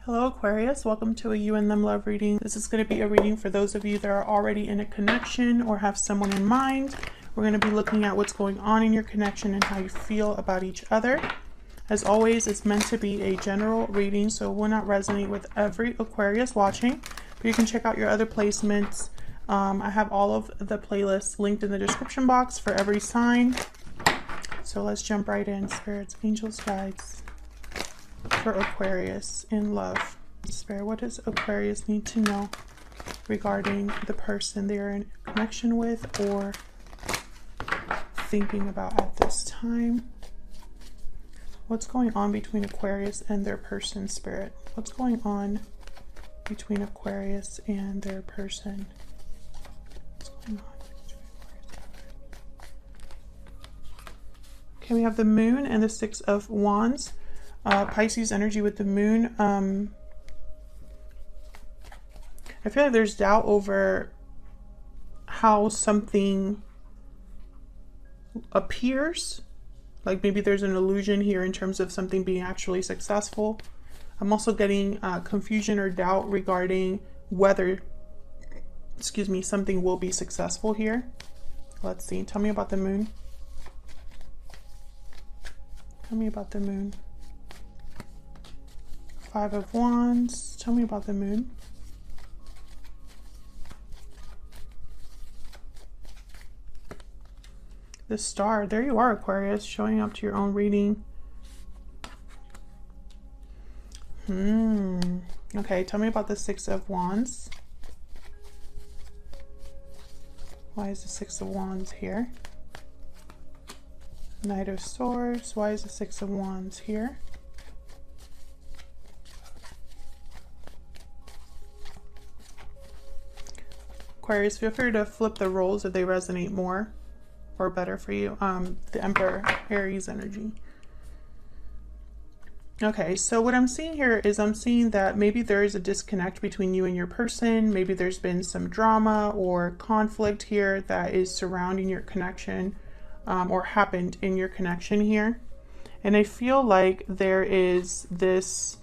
Hello Aquarius, welcome to a You and Them Love reading. This is going to be a reading for those of you that are already in a connection or have someone in mind. We're going to be looking at what's going on in your connection and how you feel about each other. As always, it's meant to be a general reading, so it will not resonate with every Aquarius watching, but you can check out your other placements. I have all of the playlists linked in the description box for every sign. So let's jump right in. Spirits, angels, guides for Aquarius in love. Spirit, what does Aquarius need to know regarding the person they're in connection with or thinking about at this time? What's going on between Aquarius and their person, Spirit? What's going on between Aquarius and their person? What's going on between Aquarius? Okay, we have the Moon and the Six of Wands. Pisces energy with the Moon. I feel like there's doubt over how something appears. Like maybe there's an illusion here in terms of something being actually successful. I'm also getting confusion or doubt regarding whether, something will be successful here. Let's see. Tell me about the Moon. Tell me about the Moon. Five of Wands. Tell me about the Moon. The Star. There you are, Aquarius, showing up to your own reading. Okay, tell me about the Six of Wands. Why is the Six of Wands here? Knight of Swords. Why is the Six of Wands here? Aquarius, feel free to flip the roles if they resonate more or better for you. The Emperor, Aries energy. Okay, so what I'm seeing here is I'm seeing that maybe there is a disconnect between you and your person. Maybe there's been some drama or conflict here that is surrounding your connection or happened in your connection here. And I feel like there is this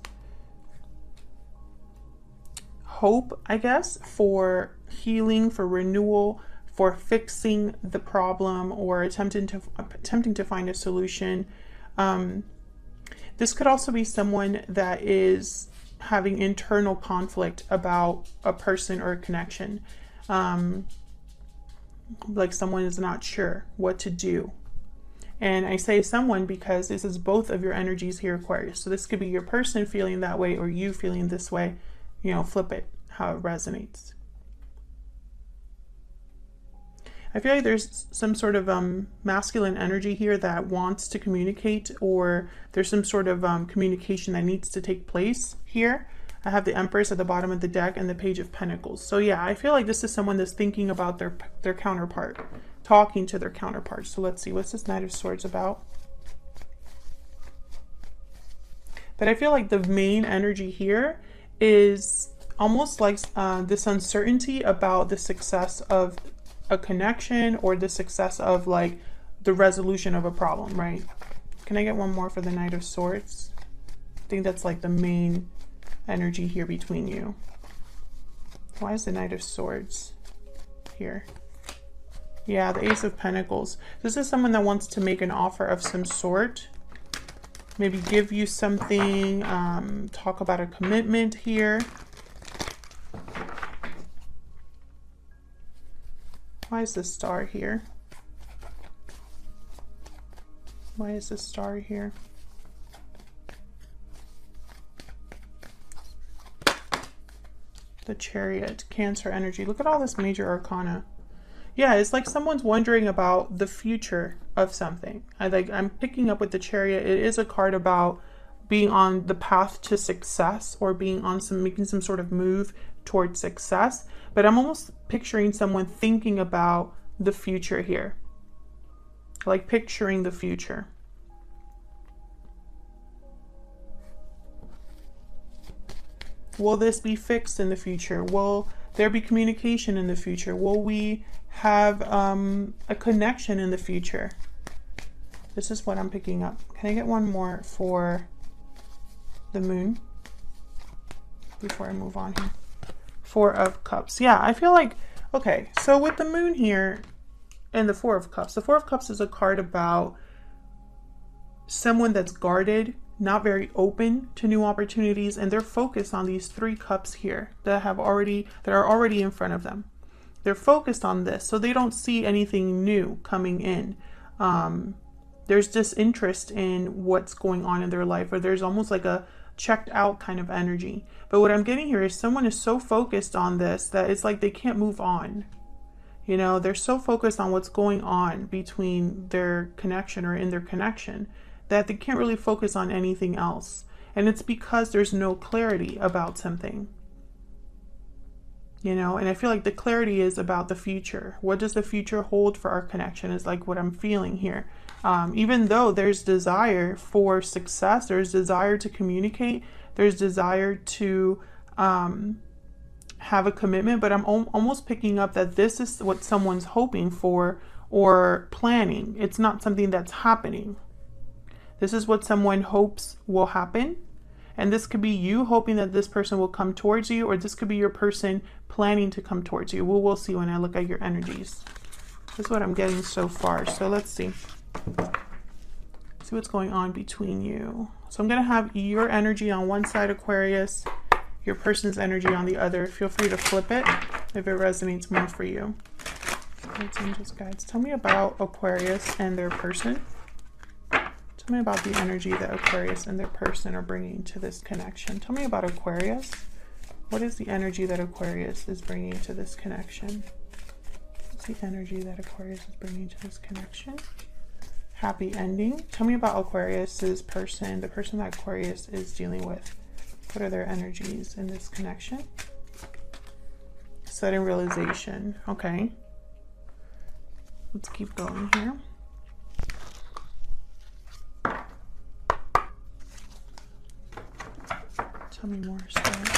hope, I guess, for healing, for renewal, for fixing the problem or attempting to find a solution. This could also be someone that is having internal conflict about a person or a connection. Like someone is not sure what to do. And I say someone because this is both of your energies here, Aquarius. So this could be your person feeling that way or you feeling this way. You know, flip it, how it resonates. I feel like there's some sort of masculine energy here that wants to communicate, or there's some sort of communication that needs to take place here. I have the Empress at the bottom of the deck and the Page of Pentacles. So yeah, I feel like this is someone that's thinking about their counterpart, talking to their counterpart. So let's see, what's this Knight of Swords about? But I feel like the main energy here is almost like this uncertainty about the success of a connection or the success of like the resolution of a problem, right? Can I get one more for the Knight of Swords? I think that's like the main energy here between you. Why is the Knight of Swords here? Yeah, the Ace of Pentacles. This is someone that wants to make an offer of some sort. Maybe give you something, talk about a commitment here. Why is the Star here? Why is the Star here? The Chariot, Cancer energy. Look at all this major arcana. Yeah, it's like someone's wondering about the future of something. I'm picking up with the Chariot. It is a card about being on the path to success or being on making some sort of move towards success. But I'm almost picturing someone thinking about the future here. Like picturing the future. Will this be fixed in the future? Will there be communication in the future? Will we have a connection in the future? This is what I'm picking up. Can I get one more for the Moon? before I move on here. Four of Cups. Yeah, I feel like, okay, so with the moon here and the Four of Cups, the Four of Cups is a card about someone that's guarded, not very open to new opportunities, and they're focused on these three cups here that are already in front of them. They're focused on this, so they don't see anything new coming in. There's disinterest in what's going on in their life, or there's almost like a checked out kind of energy. But what I'm getting here is someone is so focused on this that it's like they can't move on. You know, they're so focused on what's going on between their connection or in their connection that they can't really focus on anything else. And it's because there's no clarity about something. You know, and I feel like the clarity is about the future. What does the future hold for our connection is like what I'm feeling here. Even though there's desire for success, there's desire to communicate, there's desire to have a commitment, but I'm almost picking up that this is what someone's hoping for or planning. It's not something that's happening. This is what someone hopes will happen. And this could be you hoping that this person will come towards you, or this could be your person planning to come towards you. We'll see when I look at your energies. This is what I'm getting so far. So let's see. See what's going on between you. So I'm going to have your energy on one side, Aquarius, your person's energy on the other. Feel free to flip it if it resonates more for you. Guides, angels, guides. Tell me about Aquarius and their person. Tell me about the energy that Aquarius and their person are bringing to this connection. Tell me about Aquarius. What is the energy that Aquarius is bringing to this connection? What's the energy that Aquarius is bringing to this connection? Happy ending. Tell me about Aquarius's person, the person that Aquarius is dealing with. What are their energies in this connection? Sudden realization. Okay. Let's keep going here. Tell me more, Spirit.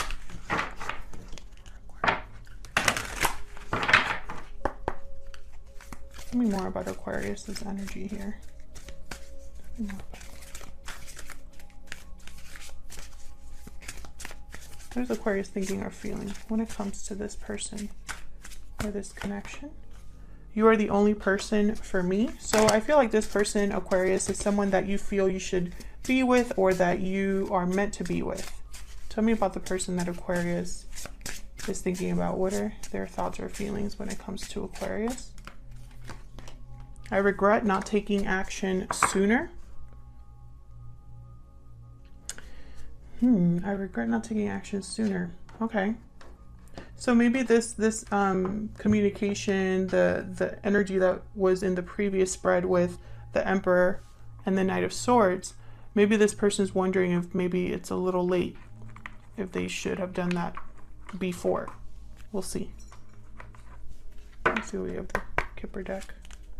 Tell me more about Aquarius's energy here. What is Aquarius thinking or feeling when it comes to this person or this connection? You are the only person for me. So I feel like this person, Aquarius, is someone that you feel you should be with or that you are meant to be with. Tell me about the person that Aquarius is thinking about. What are their thoughts or feelings when it comes to Aquarius? I regret not taking action sooner. I regret not taking action sooner. Okay. So maybe this communication, the energy that was in the previous spread with the Emperor and the Knight of Swords, maybe this person's wondering if maybe it's a little late, if they should have done that before. We'll see. Let's see what we have the Kipper deck.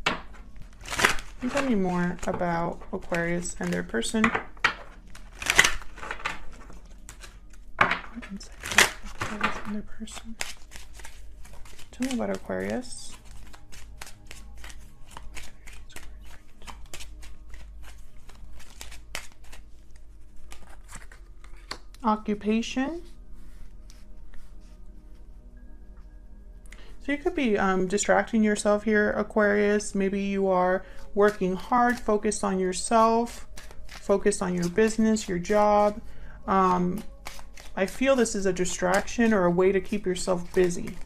Can you tell me more about Aquarius and their person? Aquarius and their person. Tell me about Aquarius. Occupation. So you could be distracting yourself here, Aquarius. Maybe you are working hard, focused on yourself, focused on your business, your job. I feel this is a distraction or a way to keep yourself busy.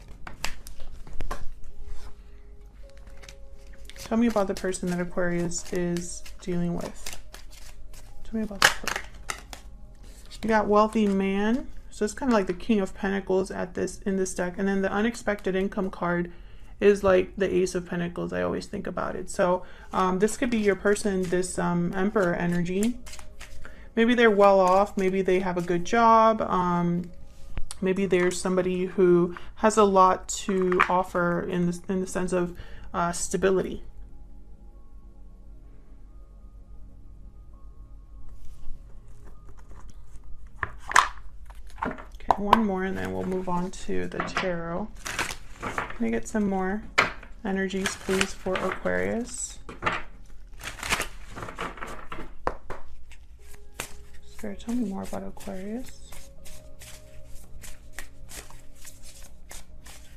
Tell me about the person that Aquarius is dealing with. Tell me about the person. You got wealthy man. So it's kind of like the King of Pentacles in this deck. And then the unexpected income card is like the Ace of Pentacles. I always think about it. So this could be your person, this Emperor energy. Maybe they're well off. Maybe they have a good job. Maybe there's somebody who has a lot to offer in the sense of stability. Okay, one more and then we'll move on to the tarot. Can I get some more energies, please, for Aquarius? Spirit, tell me more about Aquarius.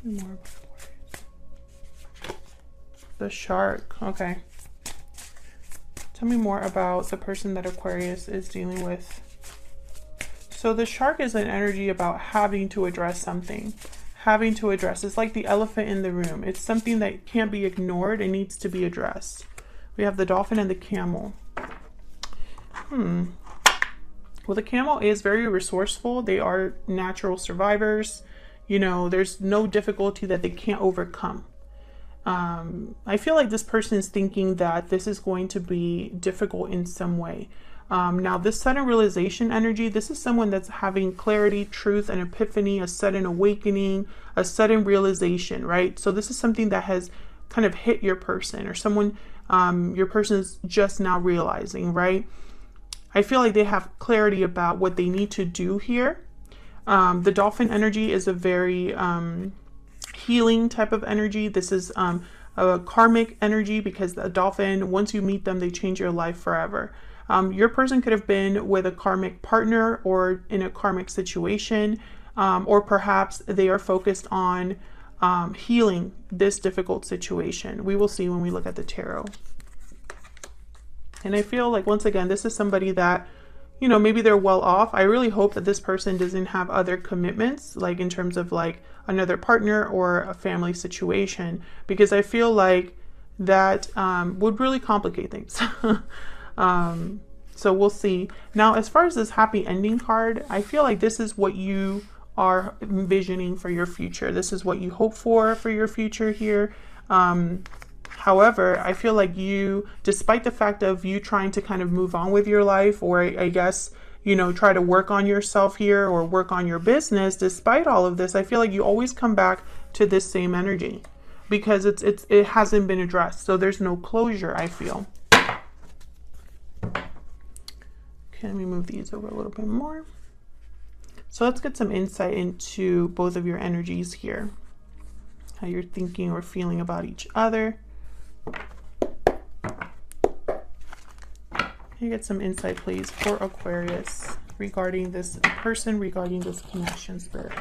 More about Aquarius. The shark. Okay. Tell me more about the person that Aquarius is dealing with. So the shark is an energy about having to address something. Having to address. It's like the elephant in the room. It's something that can't be ignored. It needs to be addressed. We have the dolphin and the camel. Well, the camel is very resourceful. They are natural survivors. You know, there's no difficulty that they can't overcome. I feel like this person is thinking that this is going to be difficult in some way. Now, this sudden realization energy, this is someone that's having clarity, truth, an epiphany, a sudden awakening, a sudden realization, right? So this is something that has kind of hit your person, or someone, your person is just now realizing, right? I feel like they have clarity about what they need to do here. The dolphin energy is a very healing type of energy. This is a karmic energy, because the dolphin, once you meet them, they change your life forever. Your person could have been with a karmic partner or in a karmic situation, or perhaps they are focused on healing this difficult situation. We will see when we look at the tarot. And I feel like, once again, this is somebody that, you know, maybe they're well off. I really hope that this person doesn't have other commitments, like in terms of like another partner or a family situation, because I feel like that would really complicate things. So we'll see. Now, as far as this happy ending card, I feel like this is what you are envisioning for your future. This is what you hope for your future here. However, I feel like you, despite the fact of you trying to kind of move on with your life, or I guess, you know, try to work on yourself here or work on your business, despite all of this, I feel like you always come back to this same energy, because it hasn't been addressed. So there's no closure, I feel. Okay, let me move these over a little bit more. So let's get some insight into both of your energies here, how you're thinking or feeling about each other. Can you get some insight, please, for Aquarius regarding this person, regarding this connection, spirit?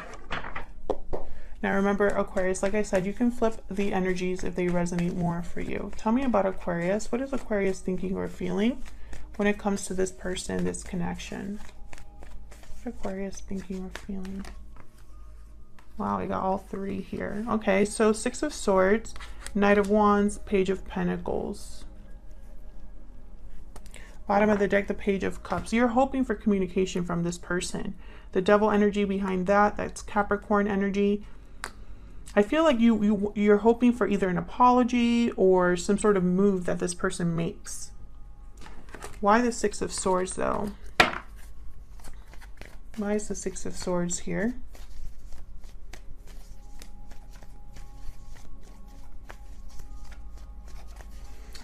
Now remember, Aquarius, like I said, you can flip the energies if they resonate more for you. Tell me about Aquarius. What is Aquarius thinking or feeling when it comes to this person, this connection? What Aquarius thinking or feeling? Wow, I got all three here. Okay, so Six of Swords, Knight of Wands, Page of Pentacles. Bottom of the deck, the Page of Cups. You're hoping for communication from this person. The Devil energy behind that, that's Capricorn energy. I feel like you're hoping for either an apology or some sort of move that this person makes. Why the Six of Swords, though? Why is the Six of Swords here?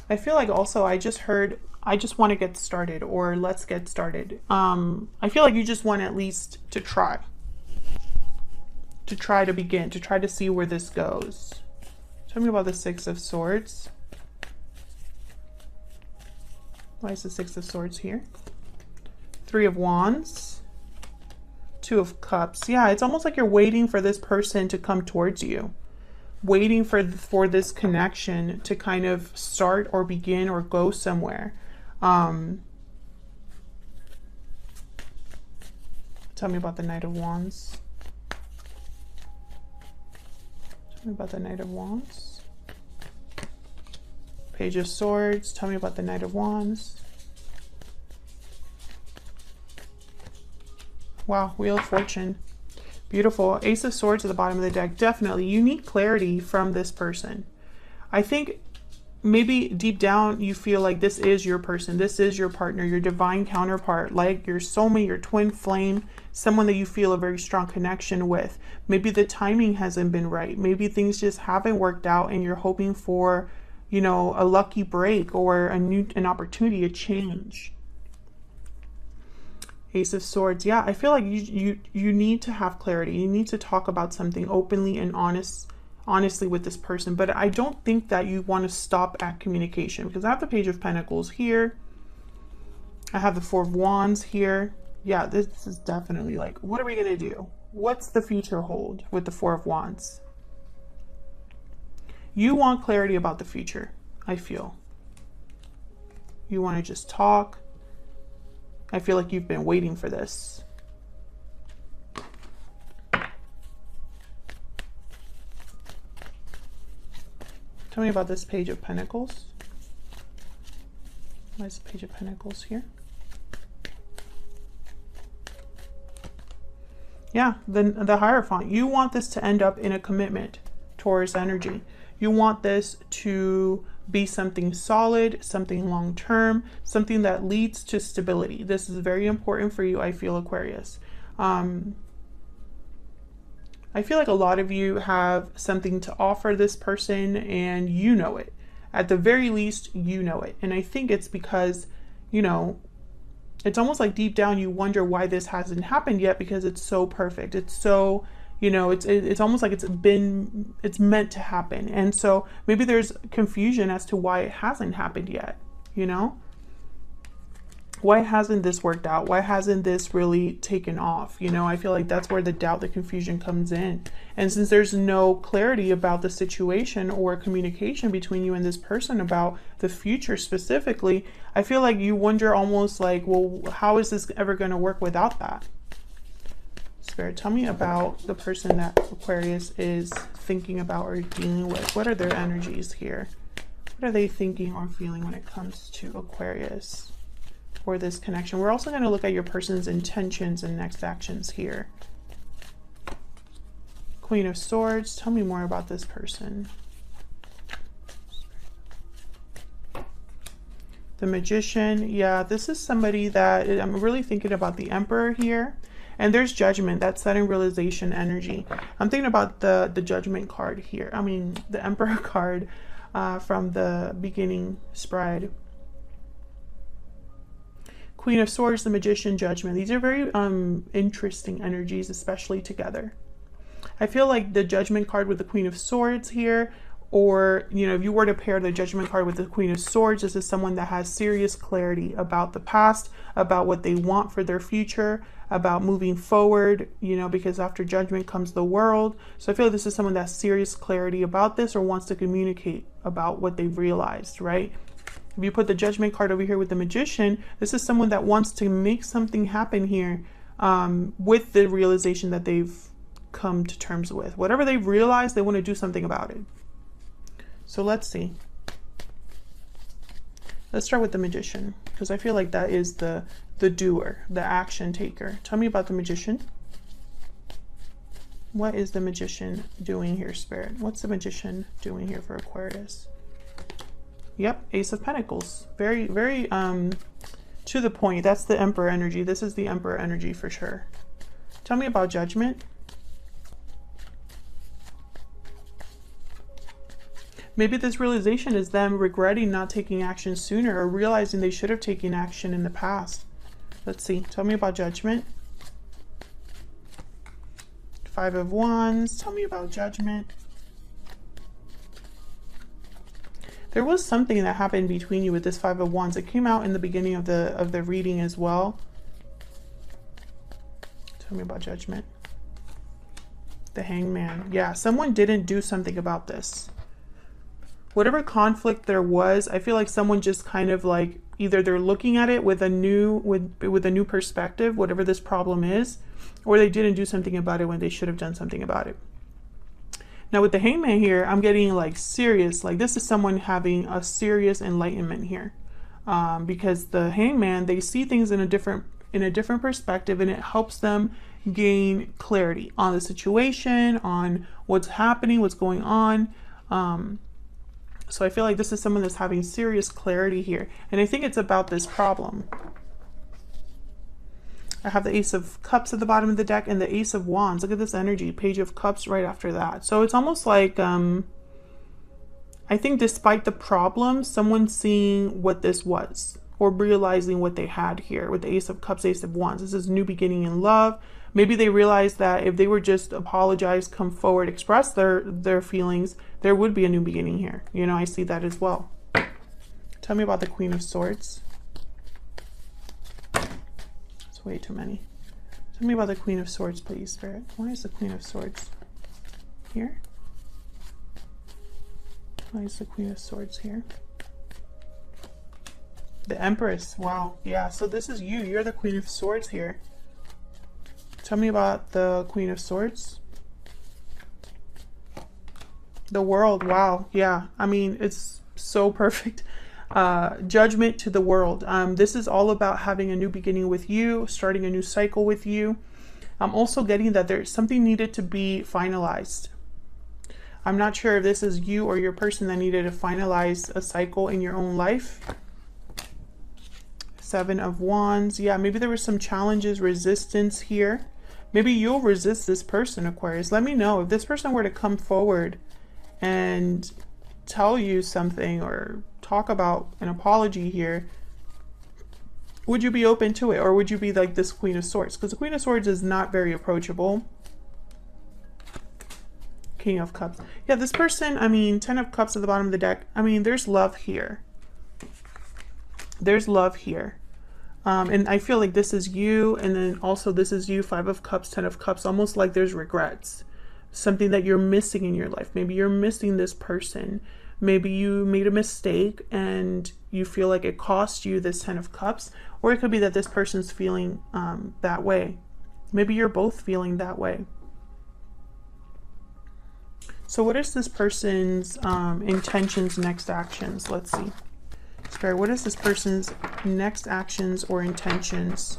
I feel like also I just heard, I just want to get started, or let's get started. I feel like you just want at least to try to begin, to try to see where this goes. Tell me about the Six of Swords. Why is the Six of Swords here? Three of Wands, Two of Cups. Yeah, it's almost like you're waiting for this person to come towards you, waiting for this connection to kind of start or begin or go somewhere. Tell me about the Knight of Wands. Tell me about the Knight of Wands. Page of Swords. Tell me about the Knight of Wands. Wow, Wheel of Fortune. Beautiful. Ace of Swords at the bottom of the deck. Definitely, you need clarity from this person. I think maybe deep down you feel like this is your person. This is your partner, your divine counterpart, like your soulmate, your twin flame, someone that you feel a very strong connection with. Maybe the timing hasn't been right. Maybe things just haven't worked out and you're hoping for, you know, a lucky break or an opportunity, a change. Ace of Swords. Yeah, I feel like you need to have clarity. You need to talk about something openly and honestly with this person. But I don't think that you want to stop at communication, because I have the Page of Pentacles here. I have the Four of Wands here. Yeah, this is definitely like, what are we going to do? What's the future hold with the Four of Wands? You want clarity about the future, I feel. You want to just talk. I feel like you've been waiting for this. Tell me about this Page of Pentacles. Why is the Page of Pentacles here? Yeah, the Hierophant. You want this to end up in a commitment, Taurus energy. You want this to be something solid, something long-term, something that leads to stability. This is very important for you, I feel, Aquarius. I feel like a lot of you have something to offer this person and you know it. At the very least, you know it. And I think it's because, you know, it's almost like deep down you wonder why this hasn't happened yet, because it's so perfect. It's so, you know, it's almost like it's meant to happen. And so maybe there's confusion as to why it hasn't happened yet, you know? Why hasn't this worked out? Why hasn't this really taken off? You know, I feel like that's where the doubt, the confusion comes in. And since there's no clarity about the situation or communication between you and this person about the future specifically, I feel like you wonder almost like, well, how is this ever going to work without that? Spirit, tell me about the person that Aquarius is thinking about or dealing with. What are their energies here? What are they thinking or feeling when it comes to Aquarius? For this connection. We're also going to look at your person's intentions and next actions here. Queen of Swords, tell me more about this person. The Magician, yeah, this is somebody that I'm really thinking about the Emperor here. And there's Judgment, that sudden realization energy. I'm thinking about the Judgment card here. I mean, the Emperor card from the beginning spread. Queen of Swords, the Magician, Judgment. These are very interesting energies, especially together. I feel like the Judgment card with the Queen of Swords here, or, you know, if you were to pair the Judgment card with the Queen of Swords, this is someone that has serious clarity about the past, about what they want for their future, about moving forward, you know, because after Judgment comes the World. So I feel like this is someone that has serious clarity about this or wants to communicate about what they've realized, right? If you put the Judgment card over here with the Magician, this is someone that wants to make something happen here with the realization that they've come to terms with. Whatever they've realized, they want to do something about it. So let's see. Let's start with the Magician, because I feel like that is the doer, the action taker. Tell me about the Magician. What is the Magician doing here, Spirit? What's the Magician doing here for Aquarius? Yep, Ace of Pentacles. Very, very to the point. That's the Emperor energy. This is the Emperor energy for sure. Tell me about Judgment. Maybe this realization is them regretting not taking action sooner or realizing they should have taken action in the past. Let's see. Tell me about Judgment. Five of Wands. Tell me about Judgment. There was something that happened between you with this Five of Wands. It came out in the beginning of the reading as well. Tell me about Judgment. The Hangman. Yeah, someone didn't do something about this. Whatever conflict there was, I feel like someone just kind of like, either they're looking at it with a new perspective, whatever this problem is, or they didn't do something about it when they should have done something about it. Now with the Hangman here, I'm getting like serious, like this is someone having a serious enlightenment here. Because the Hangman, they see things in a different perspective, and it helps them gain clarity on the situation, on what's happening, what's going on. So I feel like this is someone that's having serious clarity here. And I think it's about this problem. I have the Ace of Cups at the bottom of the deck and the Ace of Wands. Look at this energy. Page of Cups right after that. So it's almost like, I think despite the problem, someone's seeing what this was or realizing what they had here with the Ace of Cups, Ace of Wands. This is new beginning in love. Maybe they realized that if they were just apologize, come forward, express their feelings, there would be a new beginning here. You know, I see that as well. Tell me about the Queen of Swords. It's way too many. Tell me about the Queen of Swords, please, Spirit. Why is the Queen of Swords here? Why is the Queen of Swords here? The Empress. Wow. Yeah, so this is you. You're the Queen of Swords here. Tell me about the Queen of Swords. The World. Wow. Yeah. I mean, it's so perfect. Judgment to the world. This is all about having a new beginning with you, starting a new cycle with you. I'm also getting that there's something needed to be finalized. I'm not sure if this is you or your person that needed to finalize a cycle in your own life. Seven of Wands. Yeah, maybe there were some challenges, resistance here. Maybe you'll resist this person, Aquarius. Let me know if this person were to come forward and tell you something or talk about an apology here. Would you be open to it, or would you be like this Queen of Swords? Because the Queen of Swords is not very approachable. King of Cups. Yeah, this person, I mean, 10 of Cups at the bottom of the deck. I mean, there's love here. There's love here. And I feel like this is you, and then also this is you, 5 of Cups, 10 of Cups, almost like there's regrets. Something that you're missing in your life. Maybe you're missing this person. Maybe you made a mistake and you feel like it cost you this 10 of Cups. Or it could be that this person's feeling that way. Maybe you're both feeling that way. So what is this person's intentions, next actions? Let's see. Spirit, what is this person's next actions or intentions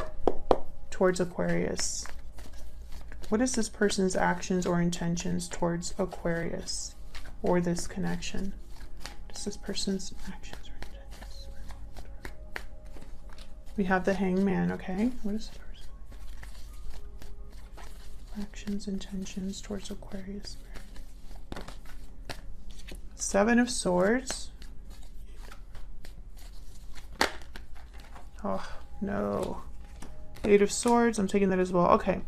towards Aquarius? What is this person's actions or intentions towards Aquarius or this connection? What is this person's actions or intentions? We have the Hangman, okay? What is the person? Actions, intentions towards Aquarius. Seven of Swords. Oh, no. 8 of Swords. I'm taking that as well. Okay.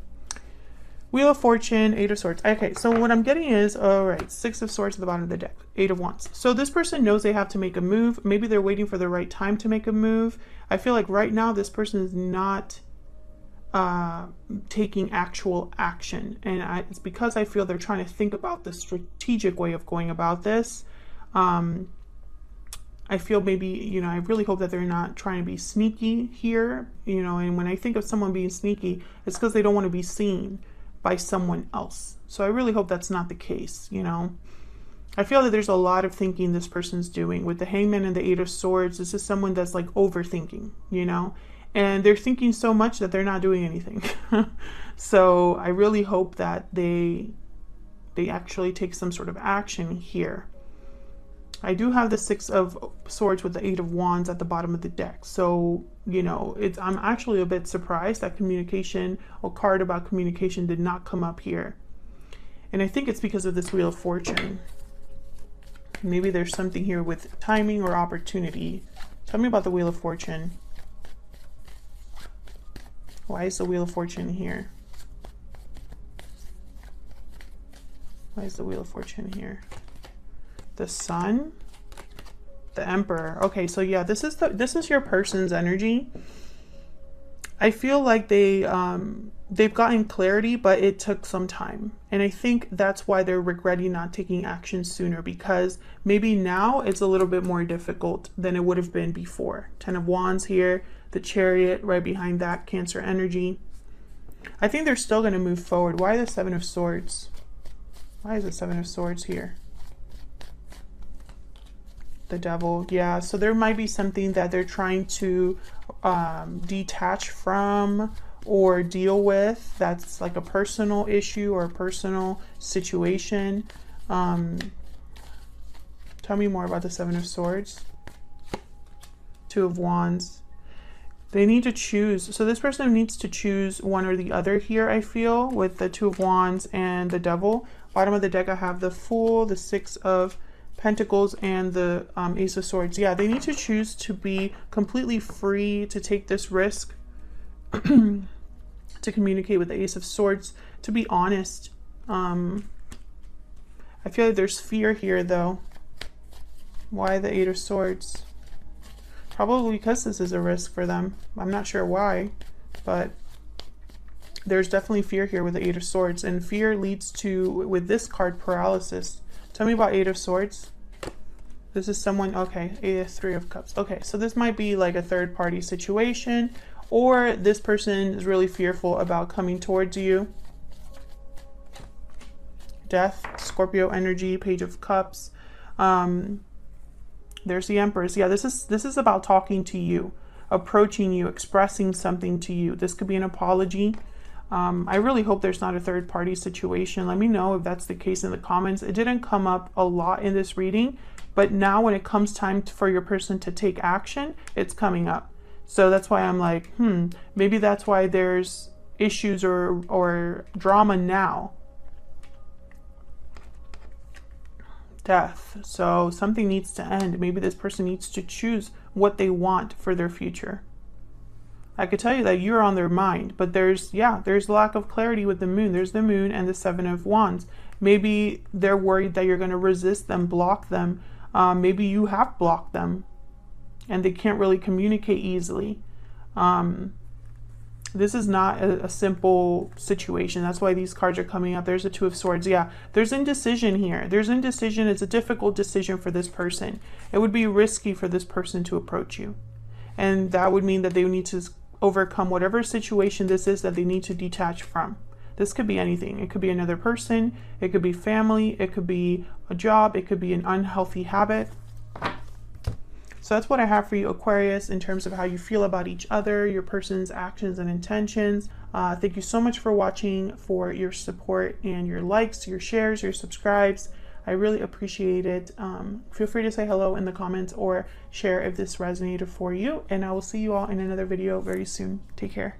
Wheel of Fortune, 8 of Swords. Okay, so what I'm getting is, all right, 6 of Swords at the bottom of the deck, 8 of Wands. So this person knows they have to make a move. Maybe they're waiting for the right time to make a move. I feel like right now this person is not taking actual action. And it's because I feel they're trying to think about the strategic way of going about this. I feel maybe, you know, I really hope that they're not trying to be sneaky here, you know, and when I think of someone being sneaky, it's because they don't want to be seen by someone else. So I really hope that's not the case, you know. I feel that there's a lot of thinking this person's doing. With the Hangman and the 8 of Swords, this is someone that's like overthinking, you know, and they're thinking so much that they're not doing anything. So I really hope that they actually take some sort of action here. I do have the 6 of Swords with the 8 of Wands at the bottom of the deck. So, you know, I'm actually a bit surprised that communication or card about communication did not come up here. And I think it's because of this Wheel of Fortune. Maybe there's something here with timing or opportunity. Tell me about the Wheel of Fortune. Why is the Wheel of Fortune here? Why is the Wheel of Fortune here? The Sun, the Emperor. Okay, so yeah, this is your person's energy. I feel like they've gotten clarity, but it took some time, and I think that's why they're regretting not taking action sooner, because maybe now it's a little bit more difficult than it would have been before. 10 of Wands here, the Chariot right behind that, Cancer energy. I think they're still going to move forward. Why the 7 of Swords? Why is the 7 of Swords here? The Devil. Yeah, so there might be something that they're trying to detach from or deal with that's like a personal issue or a personal situation. Tell me more about the 7 of Swords. 2 of Wands. They need to choose. So this person needs to choose one or the other here, I feel, with the 2 of Wands and the Devil. Bottom of the deck, I have the Fool, the 6 of Pentacles, and the Ace of Swords. Yeah, they need to choose to be completely free to take this risk, to communicate with the Ace of Swords, to be honest. I feel like there's fear here, though. Why the 8 of Swords? Probably because this is a risk for them. I'm not sure why, but there's definitely fear here with the 8 of Swords, and fear leads to, with this card, paralysis. Tell me about 8 of Swords. This is someone, okay, Three of Cups. Okay, so this might be like a third party situation, or this person is really fearful about coming towards you. Death, Scorpio energy, Page of Cups. There's the Empress. Yeah, this is about talking to you, approaching you, expressing something to you. This could be an apology. I really hope there's not a third party situation. Let me know if that's the case in the comments. It didn't come up a lot in this reading, but now when it comes time for your person to take action, it's coming up. So that's why I'm like, maybe that's why there's issues or drama now. Death. So something needs to end. Maybe this person needs to choose what they want for their future. I could tell you that you're on their mind, but there's lack of clarity with the moon. There's the moon and the Seven of Wands. Maybe they're worried that you're going to resist them, block them. Maybe you have blocked them and they can't really communicate easily. This is not a simple situation. That's why these cards are coming up. There's a Two of Swords. Yeah, there's indecision here. There's indecision. It's a difficult decision for this person. It would be risky for this person to approach you. And that would mean that they would need to overcome whatever situation this is that they need to detach from. This could be anything. It could be another person. It could be family. It could be a job. It could be an unhealthy habit. So that's what I have for you, Aquarius, in terms of how you feel about each other, your person's actions and intentions. Thank you so much for watching, for your support and your likes, your shares, your subscribes. I really appreciate it. Feel free to say hello in the comments or share if this resonated for you. And I will see you all in another video very soon. Take care.